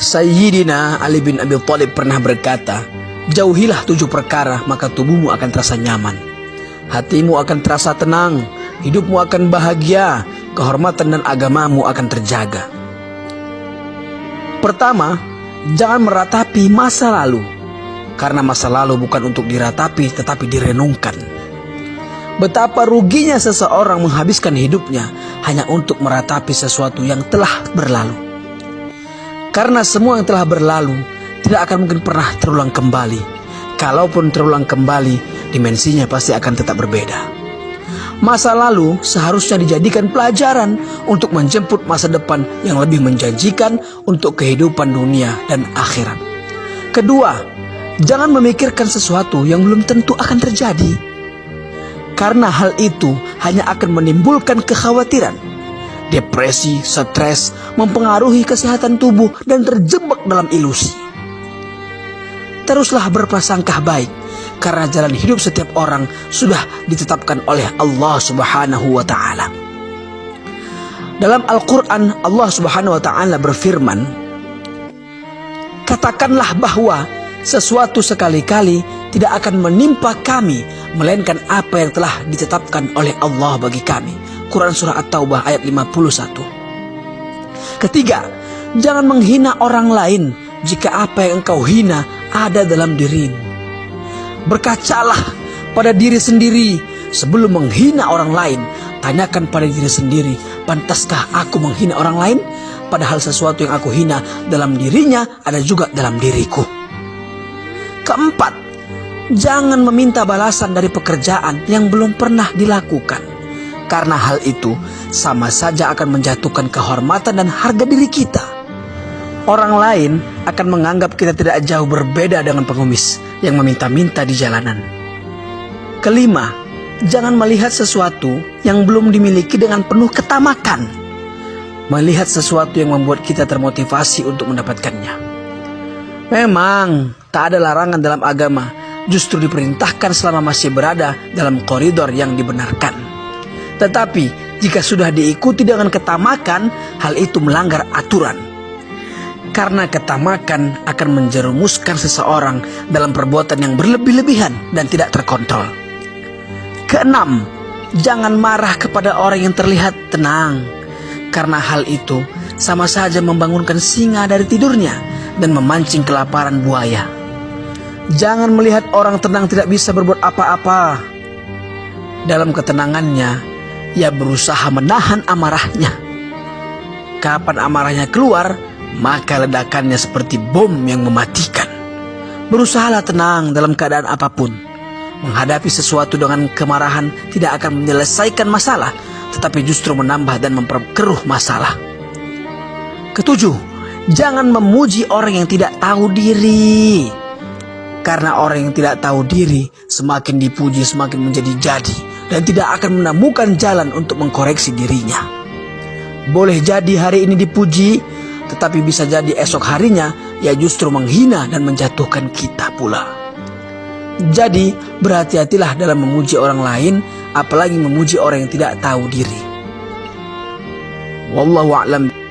Sayyidina Ali bin Abi Thalib pernah berkata, jauhilah 7 perkara maka tubuhmu akan terasa nyaman, hatimu akan terasa tenang, hidupmu akan bahagia, kehormatan dan agamamu akan terjaga. Pertama, jangan meratapi masa lalu, karena masa lalu bukan untuk diratapi tetapi direnungkan. Betapa ruginya seseorang menghabiskan hidupnya hanya untuk meratapi sesuatu yang telah berlalu. Karena semua yang telah berlalu tidak akan mungkin pernah terulang kembali. Kalaupun terulang kembali, dimensinya pasti akan tetap berbeda. Masa lalu seharusnya dijadikan pelajaran untuk menjemput masa depan yang lebih menjanjikan untuk kehidupan dunia dan akhirat. Kedua, jangan memikirkan sesuatu yang belum tentu akan terjadi. Karena hal itu hanya akan menimbulkan kekhawatiran, depresi, stres, mempengaruhi kesehatan tubuh dan terjebak dalam ilusi. Teruslah berprasangka baik, karena jalan hidup setiap orang sudah ditetapkan oleh Allah Subhanahu wa Ta'ala. Dalam Al-Quran, Allah Subhanahu wa Ta'ala berfirman, katakanlah bahwa sesuatu sekali-kali tidak akan menimpa kami melainkan apa yang telah ditetapkan oleh Allah bagi kami. Quran Surah At-Taubah ayat 51. Ketiga, jangan menghina orang lain jika apa yang engkau hina ada dalam dirimu. Berkacalah pada diri sendiri sebelum menghina orang lain. Tanyakan pada diri sendiri, pantaskah aku menghina orang lain? Padahal sesuatu yang aku hina dalam dirinya ada juga dalam diriku. Keempat, jangan meminta balasan dari pekerjaan yang belum pernah dilakukan. Karena hal itu sama saja akan menjatuhkan kehormatan dan harga diri kita. Orang lain akan menganggap kita tidak jauh berbeda dengan pengemis yang meminta-minta di jalanan. Kelima, jangan melihat sesuatu yang belum dimiliki dengan penuh ketamakan. Melihat sesuatu yang membuat kita termotivasi untuk mendapatkannya. Memang tak ada larangan dalam agama, justru diperintahkan selama masih berada dalam koridor yang dibenarkan. Tetapi jika sudah diikuti dengan ketamakan, hal itu melanggar aturan. Karena ketamakan akan menjerumuskan seseorang dalam perbuatan yang berlebih-lebihan dan tidak terkontrol. Keenam, jangan marah kepada orang yang terlihat tenang. Karena hal itu sama saja membangunkan singa dari tidurnya dan memancing kelaparan buaya. Jangan melihat orang tenang tidak bisa berbuat apa-apa. Dalam ketenangannya, ia berusaha menahan amarahnya. Kapan amarahnya keluar, maka ledakannya seperti bom yang mematikan. Berusahalah tenang dalam keadaan apapun. Menghadapi sesuatu dengan kemarahan tidak akan menyelesaikan masalah, tetapi justru menambah dan memperkeruh masalah. Ketujuh, jangan memuji orang yang tidak tahu diri. Karena orang yang tidak tahu diri semakin dipuji semakin menjadi-jadi dan tidak akan menemukan jalan untuk mengkoreksi dirinya. Boleh jadi hari ini dipuji, tetapi bisa jadi esok harinya ia justru menghina dan menjatuhkan kita pula. Jadi berhati-hatilah dalam memuji orang lain, apalagi memuji orang yang tidak tahu diri. Wallahu a'lam.